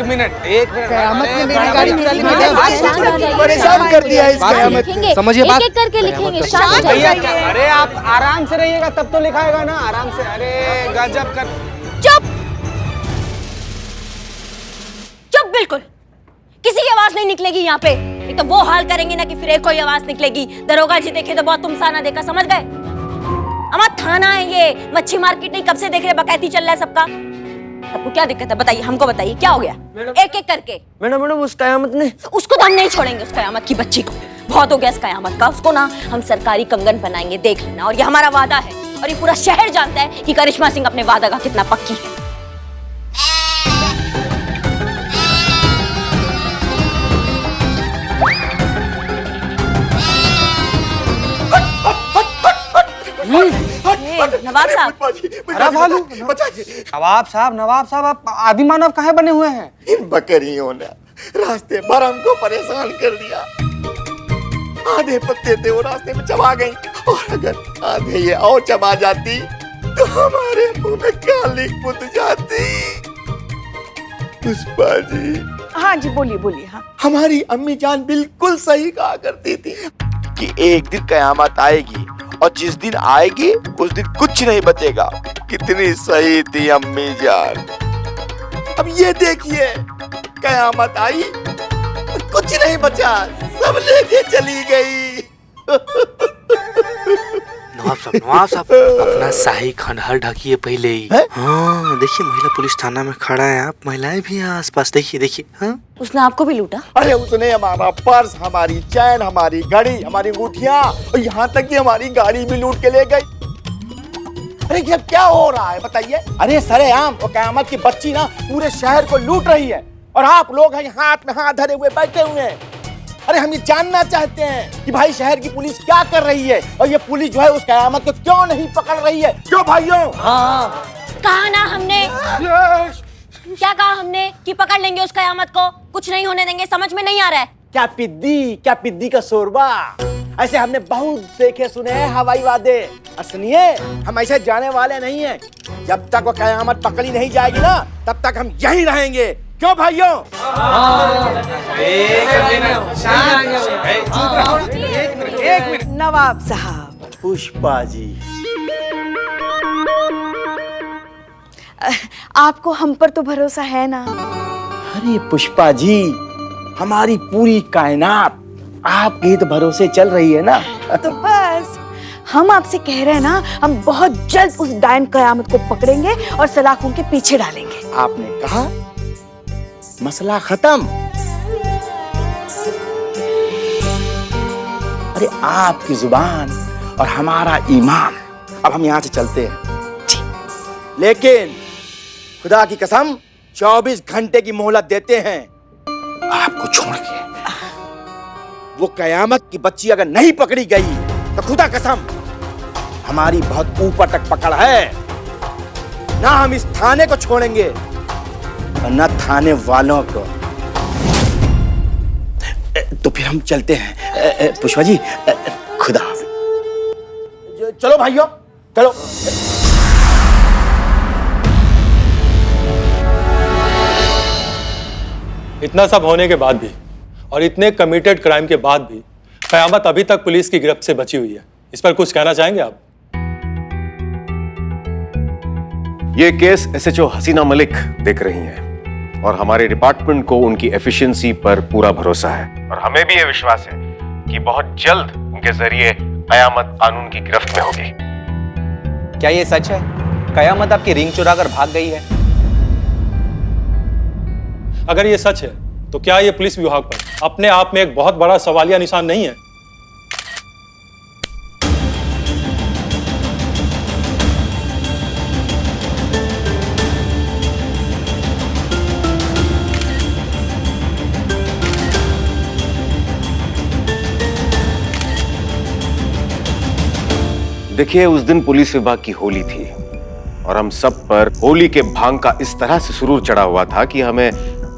एक मिनट कयामत ने मेरी गाड़ी चुरा ली, परेशान कर दिया इस कयामत ने। समझिए बात। एक एक करके लिखेंगे, शांत हो भैया जाइए। अरे आप आराम से रहिएगा तब तो लिखाएगा ना, आराम से। अरे गजब कर। चुप चुप, बिल्कुल किसी की आवाज नहीं निकलेगी यहाँ पे। एक तो वो हाल करेंगे ना कि फिर एक कोई आवाज निकलेगी। दरोगा जी देखे तो बहुत तुमसा ना देखा, समझ गए? हमारा थाना है ये, मच्छी मार्केट नहीं। कब से देख रहे बकैती चल रहा है सबका। आपको क्या दिक्कत है बताइए, हमको बताइए क्या हो गया। एक एक करके। मैडम उस कयामत ने, उसको तो हम नहीं छोड़ेंगे, उस कयामत की बच्ची को। बहुत हो गया इस कयामत का। उसको ना हम सरकारी कंगन बनाएंगे, देख लेना। और ये हमारा वादा है, और ये पूरा शहर जानता है कि करिश्मा सिंह अपने वादा का कितना पक्की है। नवाब साहब, नवाब साहब आप आदि मानव काहे बने हुए हैं? इन बकरियों ने रास्ते भर हमको परेशान कर दिया। आधे पत्ते थे वो रास्ते में चबा गई, और अगर आधे ये और चबा जाती तो हमारे मुंह में काली पुत जाती। पुष्पा जी। हाँ जी, बोलिए बोलिए। हाँ, हमारी अम्मी जान बिल्कुल सही कहा करती थी कि एक दिन कयामत आएगी, और जिस दिन आएगी उस दिन कुछ नहीं बचेगा। कितनी सही थी अम्मी जान। अब ये देखिए, कयामत आई और कुछ नहीं बचा, सब लेके चली गई। नवाब साहब अपना शाही खंडहर ढकिए पहले ही। हाँ देखिए, महिला पुलिस थाना में खड़ा है, आप महिलाएं भी हैं आसपास। देखिए देखिए। हाँ, उसने आपको भी लूटा? अरे उसने हमारा पर्स, हमारी चैन, हमारी घड़ी, हमारी अंगूठियां, और यहाँ तक कि हमारी गाड़ी भी लूट के ले गई। अरे ये क्या हो रहा है बताइए? अरे सरेआम वो कयामत की बच्ची ना पूरे शहर को लूट रही है, और आप लोग हैं हाथ में हाथ धरे हुए बैठे हुए हैं। अरे हम ये जानना चाहते हैं कि भाई शहर की पुलिस क्या कर रही है, और ये पुलिस जो है उस कयामत को क्यों नहीं पकड़ रही है? क्यों भाइयों? हाँ कहा ना हमने। क्या कहा हमने कि पकड़ लेंगे उस कयामत को, कुछ नहीं होने देंगे। समझ में नहीं आ रहा है? क्या पिद्दी का शोरबा। ऐसे हमने बहुत देखे सुने हैं हवाई वादे। सुनिए, हम ऐसे जाने वाले नहीं हैं। जब तक वो कयामत पकड़ी नहीं जाएगी ना, तब तक हम यहीं रहेंगे। क्यों भाइयों? एक मिनट। नवाब साहब। पुष्पा जी, आपको हम पर तो भरोसा है ना? अरे पुष्पा जी, हमारी पूरी कायनात आपके ही तो भरोसे चल रही है ना। तो बस हम आपसे कह रहे हैं ना, हम बहुत जल्द उस डायन कयामत को पकड़ेंगे और सलाखों के पीछे डालेंगे। आपने कहा मसला खत्म। अरे आपकी जुबान और हमारा ईमान। अब हम यहाँ से चलते हैं, लेकिन खुदा की कसम 24 घंटे की मोहलत देते हैं आपको छोड़ के। वो कयामत की बच्ची अगर नहीं पकड़ी गई तो खुदा कसम हमारी बहुत ऊपर तक पकड़ है। ना हम इस थाने को छोड़ेंगे और न थाने वालों को। तो फिर हम चलते हैं। पुष्पा जी, खुदा हाफिज। चलो भाइयों, चलो। इतना सब होने के बाद भी और इतने कमिटेड क्राइम के बाद भी कयामत अभी तक पुलिस की गिरफ्त से बची हुई है। इस पर कुछ कहना चाहेंगे आप? ये केस एसएचओ हसीना मलिक देख रही हैं और हमारे डिपार्टमेंट को उनकी एफिशिएंसी पर पूरा भरोसा है, और हमें भी ये विश्वास है कि बहुत जल्द उनके जरिए कयामत कानून की गिरफ्त में होगी। क्या ये सच है? कयामत आपकी रिंग चुरा कर भाग गई है? अगर ये सच है तो क्या ये पुलिस विभाग पर अपने आप में एक बहुत बड़ा सवालिया निशान नहीं है? देखिए, उस दिन पुलिस विभाग की होली थी और हम सब पर होली के भांग का इस तरह से सुरूर चढ़ा हुआ था कि हमें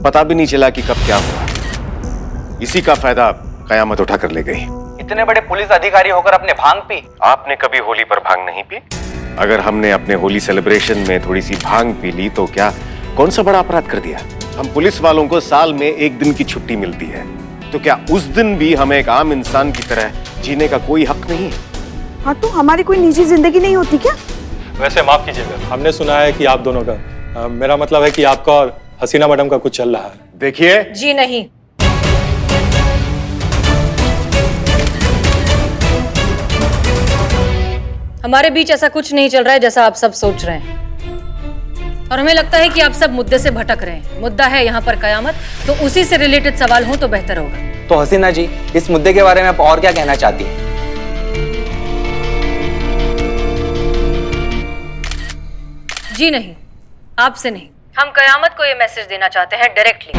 पता भी नहीं चला कि कब क्या हुआ। इसी का फायदा कयामत उठा कर ले गई। इतने बड़े पुलिस अधिकारी होकर अपने भांग पी? आपने कभी होली पर भांग नहीं पी? अगर हमने अपने होली सेलिब्रेशन में थोड़ी सी भांग पी ली तो क्या कौन सा बड़ा अपराध कर दिया? हम पुलिस वालों को साल में एक दिन की छुट्टी मिलती है, तो क्या उस दिन भी हमें एक आम इंसान की तरह जीने का कोई हक नहीं है? हाँ तो हमारी कोई निजी जिंदगी नहीं होती क्या? वैसे माफ कीजिएगा, हमने सुना है कि आप दोनों का मेरा मतलब है कि आपका और हसीना मैडम का कुछ चल रहा है। देखिए, जी नहीं, हमारे बीच ऐसा कुछ नहीं चल रहा है जैसा आप सब सोच रहे हैं, और हमें लगता है कि आप सब मुद्दे से भटक रहे हैं। मुद्दा है यहाँ पर कयामत, तो उसी से रिलेटेड सवाल हो तो बेहतर होगा। तो हसीना जी, इस मुद्दे के बारे में आप और क्या कहना चाहती हैं? जी नहीं, आपसे नहीं। हम कयामत को ये मैसेज देना चाहते हैं डायरेक्टली।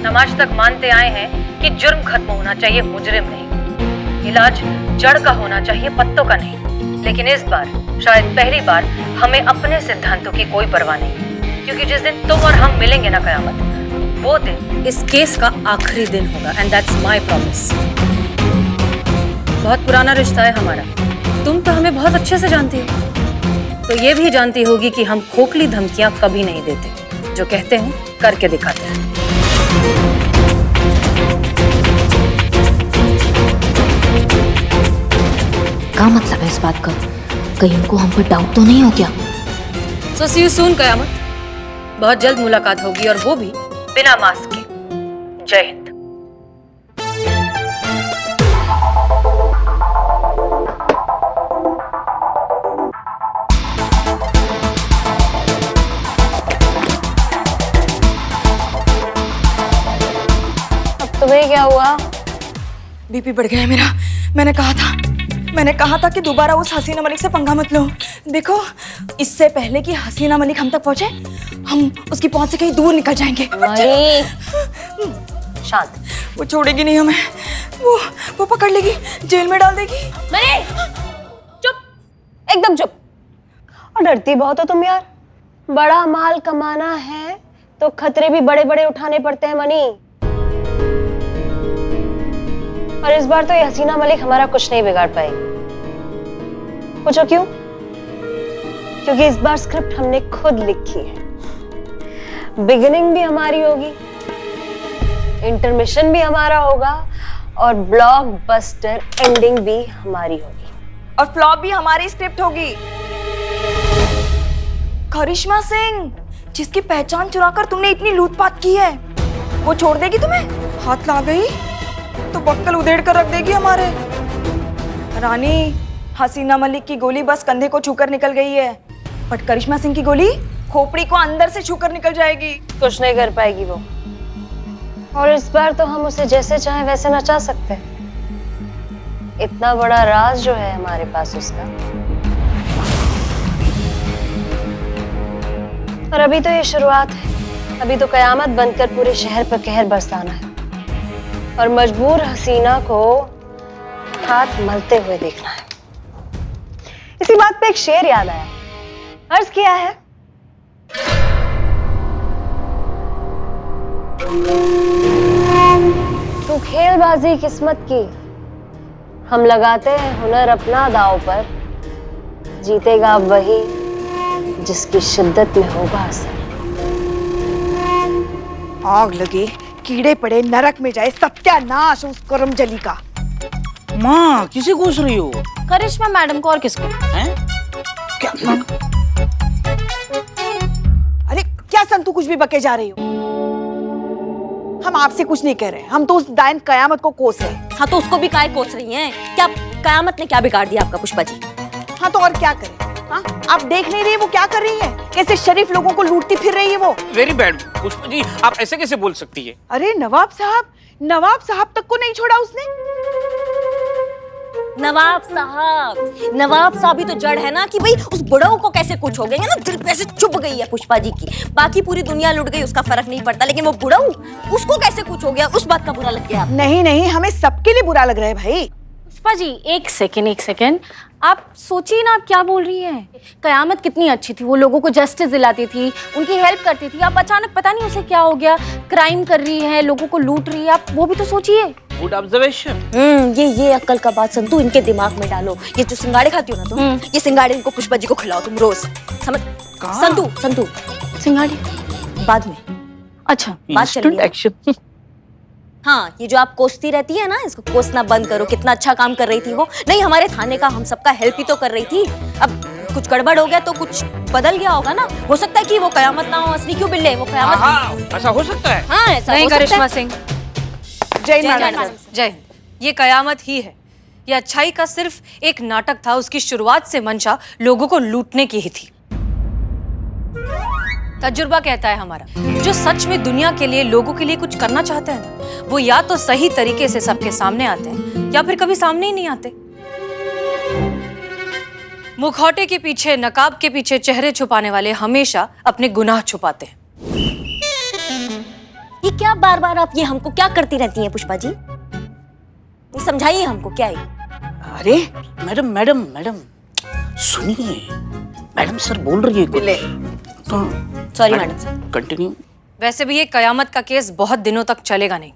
हम आज तक मानते आए हैं कि जुर्म खत्म होना चाहिए, मुजरिम नहीं। इलाज जड़ का होना चाहिए, पत्तों का नहीं। लेकिन इस बार, शायद पहली बार, हमें अपने सिद्धांतों की कोई परवाह नहीं, क्योंकि जिस दिन तुम और हम मिलेंगे ना कयामत, वो दिन इस केस का आखिरी दिन होगा। And that's my promise. बहुत पुराना रिश्ता है हमारा। तुम तो हमें बहुत अच्छे से जानती हो, तो ये भी जानती होगी कि हम खोखली धमकियां कभी नहीं देते। जो कहते हैं करके दिखाते हैं। क्या मतलब है इस बात का? कहीं उनको हम पर डाउट तो नहीं हो गया? सो सी यू सून कयामत। बहुत जल्द मुलाकात होगी, और वो भी बिना मास्क के। जय हिंद। तुम्हें क्या हुआ? बीपी बढ़ गया है मेरा। मैंने कहा था कि दोबारा उस हसीना मलिक से पंगा मत लो। देखो, इससे पहले कि हसीना मलिक हम तक पहुंचे, हम उसकी पहुंच से कहीं दूर निकल जाएंगे। शांत। वो छोड़ेगी नहीं हमें। वो पकड़ लेगी, जेल में डाल देगी। मनी, चुप, एकदम चुप। और डरती बहुत हो तुम यार। बड़ा माल कमाना है तो खतरे भी बड़े बड़े उठाने पड़ते हैं मनी। और इस बार तो ये हसीना मलिक हमारा कुछ नहीं बिगाड़ पाएगी। पूछो क्यों? क्योंकि इस बार स्क्रिप्ट हमने खुद लिखी है। बिगिनिंग भी हमारी होगी, इंटरमिशन भी हमारा होगा, और ब्लॉकबस्टर एंडिंग भी हमारी होगी। और फ्लॉप भी हमारी स्क्रिप्ट होगी। करिश्मा सिंह, जिसकी पहचान चुराकर तुमने इतनी लूटपाट की है, वो छोड़ देगी तुम्हें? हाथ ला गई तो बक्कल उधेड़ कर रख देगी हमारे। रानी, हसीना मलिक की गोली बस कंधे को छूकर निकल गई है, बट करिश्मा सिंह की गोली खोपड़ी को अंदर से छूकर निकल जाएगी। कुछ नहीं कर पाएगी वो। और इस बार तो हम उसे जैसे चाहे वैसे नचा सकते हैं। इतना बड़ा राज जो है हमारे पास उसका। और अभी तो ये शुरुआत है। अभी तो कयामत बनकर पूरे शहर पर कहर बरसाना है, और मजबूर हसीना को हाथ मलते हुए देखना है। इसी बात पे एक शेर याद आया। अर्ज किया है, तू खेलबाजी किस्मत की, हम लगाते हैं हुनर अपना दांव पर, जीतेगा वही जिसकी शिद्दत में होगा असर। आग लगे, कीड़े पड़े, नरक में जाए, सत्यानाश उस करमजली का। माँ किसे घूस रही हो? करिश्मा मैडम को। और किसको? हैं? क्या? अरे क्या संतू कुछ भी बके जा रही हो? हम आपसे कुछ नहीं कह रहे, हम तो उस डायन कयामत को कोस रहे हैं। हाँ तो उसको भी काहे कोस रही हैं? क्या कयामत ने क्या बिगाड़ दिया आपका पुष्पा जी? हाँ तो और क्या करें? हाँ, आप देख नहीं रही वो क्या कर रही है? कैसे शरीफ लोगों को लूटती फिर रही है वो। वेरी बैड पुष्पा जी, आप ऐसे कैसे बोल सकती है? अरे नवाब साहब तक को नहीं छोड़ा उसने। नवाब साहब ही तो जड़ है ना कि भाई उस बुढ़ऊ को कैसे कुछ हो गया ना, दिल पे ऐसे चुभ गई है पुष्पा जी की। बाकी पूरी दुनिया लुट गई, उसका फर्क नहीं पड़ता, लेकिन वो बुढ़ऊ, उसको कैसे कुछ हो गया, उस बात का बुरा लग गया। नहीं, हमें सबके लिए बुरा लग रहा है भाई। पुष्पा जी एक सेकेंड, आप सोचिए ना आप क्या बोल रही हैं। कयामत कितनी अच्छी थी, वो लोगों को जस्टिस दिलाती थी, उनकी हेल्प करती थी। अब अचानक पता नहीं उसे क्या हो गया, क्राइम कर रही है, लोगों को लूट रही है। आप वो भी तो सोचिए। Good observation. ये अक्ल का बात संतू इनके दिमाग में डालो। ये जो सिंगाड़े खाती हो ना तुम, ये सिंगाड़े इनको पुष्पा जी को खिलाओ तुम रोज, समझ? संतू सिंगाड़ी बाद में, अच्छा, बात चल रही है। एक्शन। हाँ, ये जो आप कोसती रहती है ना, इसको कोसना बंद करो। कितना अच्छा काम कर रही थी वो। नहीं, हमारे थाने का हम सबका हेल्प ही तो कर रही थी। अब कुछ गड़बड़ हो गया तो कुछ बदल गया होगा ना। हो सकता है कि वो कयामत ना हो। असली क्यों बिल्ले, वो कयामत। हाँ, ऐसा हो सकता है। हाँ, ऐसा नहीं हो सकता करिश्मा है। सिंह, जय जय मैडम मैडम। जय हिंद। ये कयामत ही है। ये अच्छाई का सिर्फ एक नाटक था। उसकी शुरुआत से मंशा लोगों को लूटने की ही थी। तजुर्बा कहता है हमारा, जो सच में दुनिया के लिए, लोगों के लिए कुछ करना चाहते हैं ना, वो या तो सही तरीके से सबके सामने आते हैं या फिर कभी सामने ही नहीं आते। मुखौटे के पीछे, नकाब के पीछे चेहरे छुपाने वाले हमेशा अपने गुनाह छुपाते हैं। ये क्या बार बार आप ये हमको क्या करती रहती हैं पुष्पा जी? ये समझाइए हमको क्या है। अरे मैडम मैडम मैडम सुनिए, मैडम सर बोल रही है कुछ। Sorry madam sir. कंटिन्यू। वैसे भी ये कयामत का केस बहुत दिनों तक चलेगा नहीं।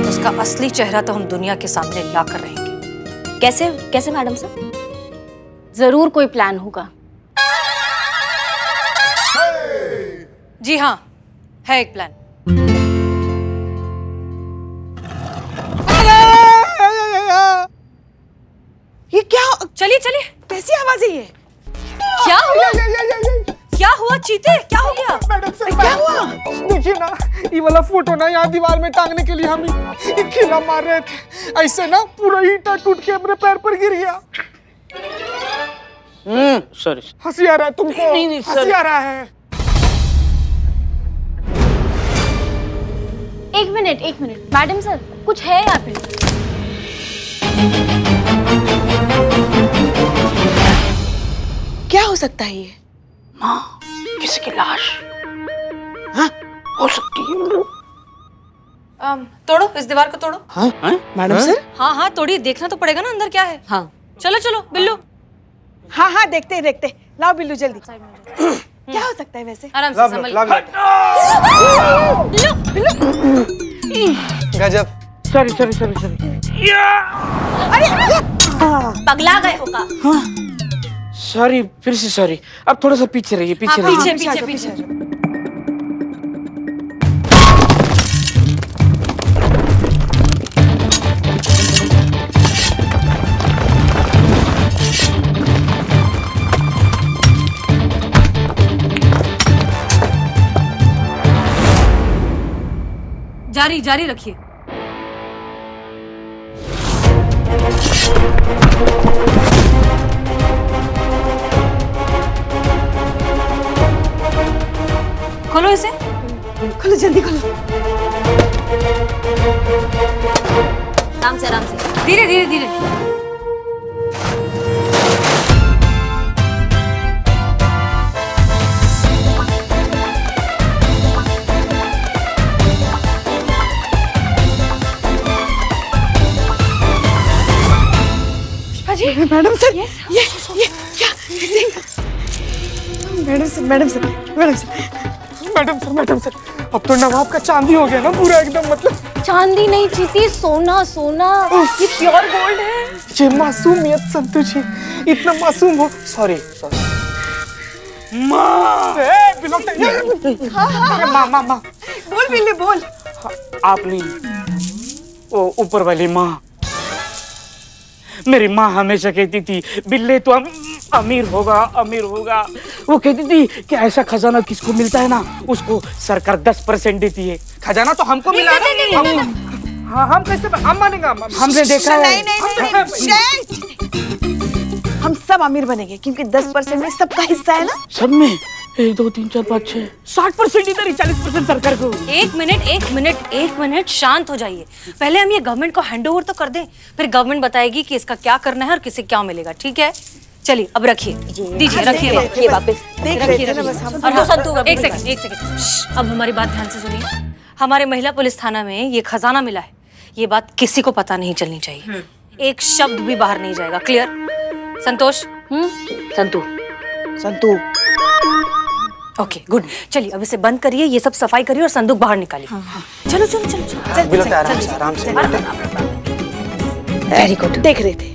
उसका असली चेहरा तो हम दुनिया के सामने ला कर रहेंगे। कैसे कैसे मैडम सर? जरूर कोई प्लान होगा। जी हाँ, है एक प्लान। ये क्या? चलिए चलिए। कैसी आवाज है ये? क्या हुआ? क्या हुआ चीते? क्या हो गया? मैडम सर, क्या हुआ? देखिए ना, ये वाला फोटो ना यहाँ दीवार में टांगने के लिए हम ये खिला मार रहे थे। ऐसे ना पूरा ईंटा टूट के अपने पैर पर गिर गया। सॉरी। हंसी आ रहा है तुमको? नहीं, सर। हंसी आ रहा है। एक मिनट मैडम सर, कुछ है यहाँ पे? क्या हो सकता है ये? माँ, किसी की लाश। हाँ, हो सकती है। तोड़ो, इस दीवार को तोड़ो। हाँ? Madam sir? हाँ हाँ, तोड़िए। देखना तो पड़ेगा ना अंदर क्या है। हाँ, चलो चलो बिल्लू, हाँ हाँ, देखते हैं। लाओ बिल्लू जल्दी। क्या हो सकता है वैसे? आराम से संभल। गजब। सॉरी। पगला गए होगा। सॉरी, फिर से सॉरी। अब थोड़ा सा पीछे रहिए, पीछे हाँ, रहिए। पीछे। जारी रखिए। खोलो इसे। खोलो जल्दी खोलो। आराम से। धीरे। मैडम सर, ये क्या? मैडम सर, अब तो नवाब का चांदी हो गया ना पूरा एकदम। मतलब चांदी नहीं चीती, सोना। ये प्योर गोल्ड है। ये मासूमियत संतु जी, इतना मासूम हो। सॉरी। माँ, माँ, बोल बिल्ली बोल। आप नहीं, वो ऊपर वाली माँ। मेरी माँ हमेशा कहती थी, बिल्ले तो अमीर होगा। वो कहती थी कि ऐसा खजाना किसको मिलता है ना, उसको सरकार 10% देती है। खजाना तो हमको मिला ना। हाँ, हम कैसे हम मानेंगे? हमने देखा है। नहीं। हम सब अमीर बनेंगे क्योंकि 10% में सबका हिस्सा है ना। सब में 1 2 3 4 5 6 60% इधर ही, 40% सरकार को। एक मिनट, शांत हो जाइए। पहले हम ये गवर्नमेंट को हैंडओवर तो कर दें, फिर गवर्नमेंट बताएगी कि इसका क्या करना है और किसे क्या मिलेगा। ठीक है, चलिए अब रखिए। दीजिए, रखिए वापस। और हाँ, एक सेकंड। अब हमारी बात ध्यान से सुनिए। हमारे महिला पुलिस थाना में ये खजाना मिला है, ये बात किसी को पता नहीं चलनी चाहिए। एक शब्द भी बाहर नहीं जाएगा। Clear? Santosh? Santu. Okay, good. चलिए अब इसे बंद करिए, ये सब सफाई करिए और संदूक बाहर निकालिए। चलो। आराम से। Very good. देख रहे थे।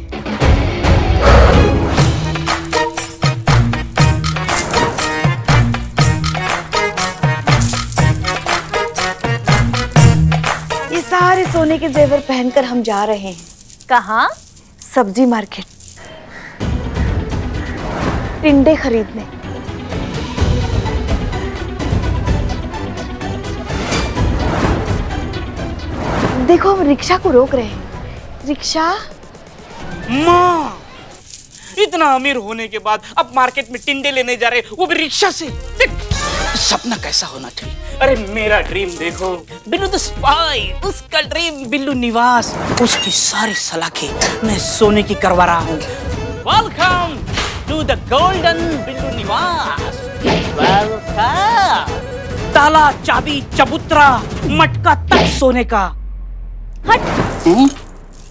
सोने के जेवर पहनकर हम जा रहे हैं। कहाँ? सब्जी मार्केट, टिंडे खरीदने। देखो हम रिक्शा को रोक रहे हैं। रिक्शा। माँ, इतना अमीर होने के बाद अब मार्केट में टिंडे लेने जा रहे, वो भी रिक्शा से। देख, सपना कैसा होना चाहिए। अरे मेरा ड्रीम देखो, बिल्लू द स्पाई, उसका ड्रीम बिल्लू निवास, उसकी सारी सलाखें मैं सोने की करवा रहा हूँ। Welcome to the golden Billu Niwas. Welcome. ताला, चाबी, चबूतरा, मटका तक सोने का। हट।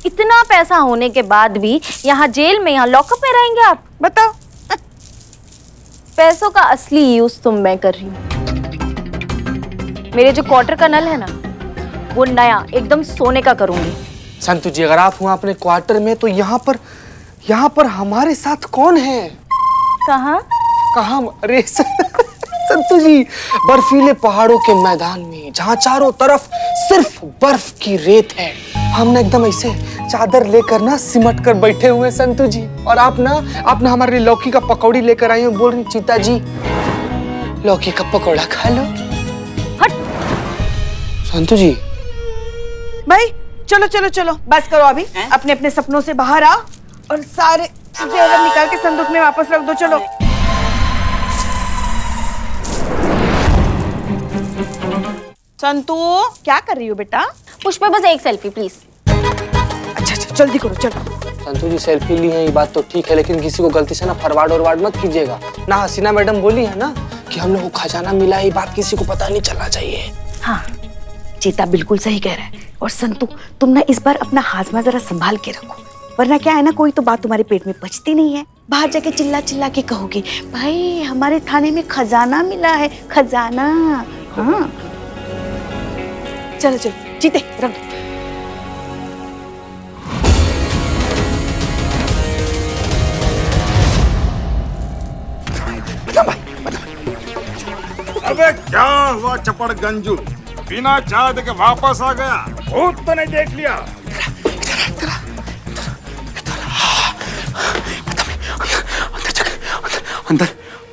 इतना पैसा होने के बाद भी यहाँ जेल में, यहाँ लॉकअप में रहेंगे आप? बताओ। पैसों का असली यूज तो मैं कर रही हूँ। मेरे जो क्वार्टर का नल है ना, वो नया एकदम सोने का करूंगी। संतू जी, अगर आप हुआ अपने क्वार्टर में, तो यहाँ पर हमारे साथ कौन है? कहाँ? कहाँ? अरे संतू जी, बर्फीले पहाड़ों के मैदान में, जहाँ चारों तरफ सिर्फ बर्फ की रेत है, हम ना एकदम ऐसे चादर लेकर ना सिमट कर बैठे हुए संतू जी। और आप ना हमारे लिए लौकी का पकौड़ी लेकर आई हो, बोल रही चीता जी लौकी का पकौड़ा खा लो। हट। संतू जी। भाई चलो चलो चलो, बस करो अभी। अपने अपने सपनों से बाहर आओ और सारे जेवर निकाल के संदूक में वापस रख दो। चलो। संतू, क्या कर रही हो बेटा? पुष्पा, बस एक सेल्फी प्लीज। अच्छा अच्छा, जल्दी करो चलो। संतू जी, सेल्फी ली है ये बात तो ठीक है, लेकिन किसी को गलती से ना फॉरवर्ड और मत कीजिएगा ना। हसीना मैडम बोली है ना कि हम लोग को खजाना मिला है, ये बात किसी को पता नहीं चलना चाहिए। हाँ, चीता बिल्कुल सही कह रहा है। और संतू, तुम ना इस बार अपना हाजमा जरा संभाल के रखो, वरना क्या है ना, कोई तो बात तुम्हारे पेट में पचती नहीं है। बाहर जाके चिल्ला चिल्ला के कहोगे, भाई हमारे थाने में खजाना मिला है, खजाना। हाँ चलो चलो, चीते रख दो। अबे क्या हुआ चपड़ गंजू, बिना चाय देके वापस आ गया? भूत तो नहीं देख लिया?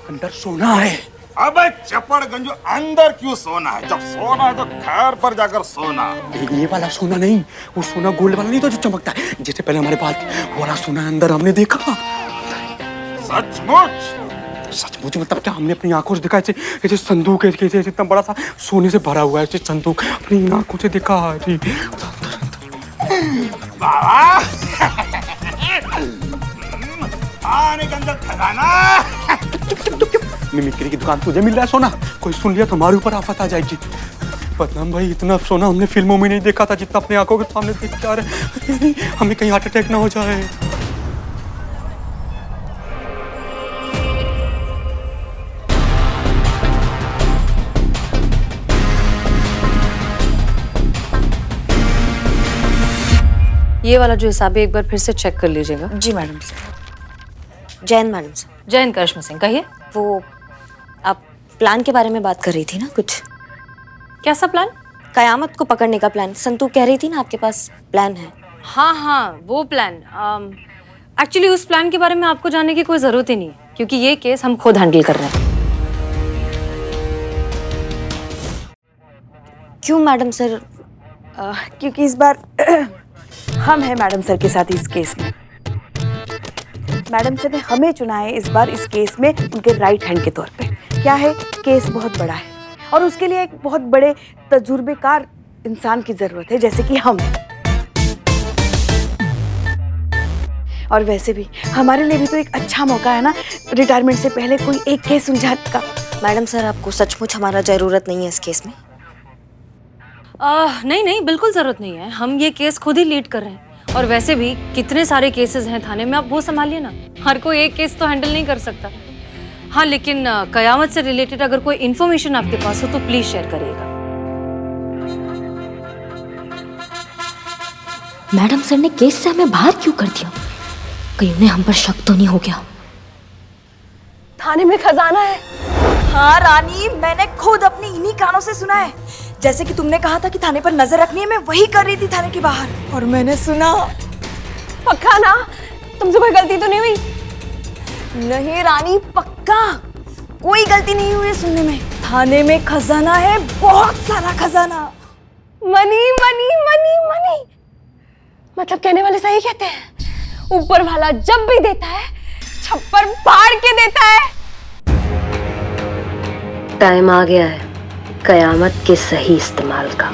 अंदर सोना है। अबे चपड़ गंजू, अंदर क्यों सोना है? जब सोना है तो खैर पर जाकर सोना। ये वाला सोना नहीं, वो सोना गोल्ड वाला नहीं तो जो चमकता है, जैसे पहले हमारे पास वो वाला सोना अंदर हमने देखा। सचमुच? सचमुच मतलब क्या? हमने अपनी आंखों से देखा, ऐसे संदूक ऐसे इतना बड़ा सा सोने से भरा हुआ है, ऐसे संदूक अपनी आंखों से देखा। आने के अंदर खजाना। मिमिक्री की दुकान तुझे मिल रहा है सोना, कोई सुन लिया तो हमारे ऊपर आफत आ जाएगी। बदनाम भाई, इतना सोना हमने फिल्मों में नहीं देखा था जितना अपने आंखों के सामने देख के आ रहे हैं। हमें कहीं हार्ट अटैक ना हो जाए। ये वाला जो हिसाब है एक बार फिर से चेक कर लीजिएगा। जी madam sir. Jain madam sir. Jain Karishma Singh, कहिए। वो आप प्लान के बारे में बात कर रही थी ना कुछ? कैसा प्लान? कयामत को पकड़ने का प्लान। संतू कह रही थी ना आपके पास प्लान है। हाँ, वो प्लान। एक्चुअली उस प्लान के बारे में आपको जानने की कोई जरूरत ही नहीं है, क्योंकि ये केस हम खुद हैंडल कर रहे हैं। क्यों मैडम सर? क्योंकि इस बार हम हैं मैडम सर के साथ इस केस में। मैडम सर ने हमें चुना है इस बार इस केस में उनके राइट हैंड के तौर पे। क्या है, केस बहुत बड़ा है और उसके लिए एक बहुत बड़े तजुर्बेकार इंसान की जरूरत है, जैसे कि हम। और वैसे भी हमारे लिए भी तो एक अच्छा मौका है ना, रिटायरमेंट से पहले कोई एक केस सुलझाने का। मैडम सर, आपको सचमुच हमारा जरूरत नहीं है इस केस में? नहीं, बिल्कुल जरूरत नहीं है। हम ये केस खुद ही लीड कर रहे हैं। और वैसे भी कितने सारे केसेस हैं थाने में, आप वो संभालिए ना। हर कोई एक केस तो हैंडल नहीं कर सकता। हाँ, लेकिन कयामत से रिलेटेड अगर कोई इन्फॉर्मेशन आपके पास हो तो प्लीज शेयर करिएगा। मैडम सर ने केस से हमें बाहर क्यों कर दिया? कहीं उन्हें हम पर शक तो नहीं हो गया? थाने में खजाना है। हाँ रानी, मैंने खुद अपनी इन्हीं कानों से सुना है। जैसे कि तुमने कहा था कि थाने पर नजर रखनी है, मैं वही कर रही थी थाने के बाहर, और मैंने सुना। पक्का ना? तुमसे कोई गलती तो नहीं हुई? नहीं रानी, पक्का कोई गलती नहीं हुई है सुनने में। थाने में खजाना है, बहुत सारा खजाना। मनी मनी मनी मनी, मतलब कहने वाले सही कहते हैं, ऊपर वाला जब भी देता है छप्पर फाड़ के देता है। टाइम आ गया है कयामत के सही इस्तेमाल का।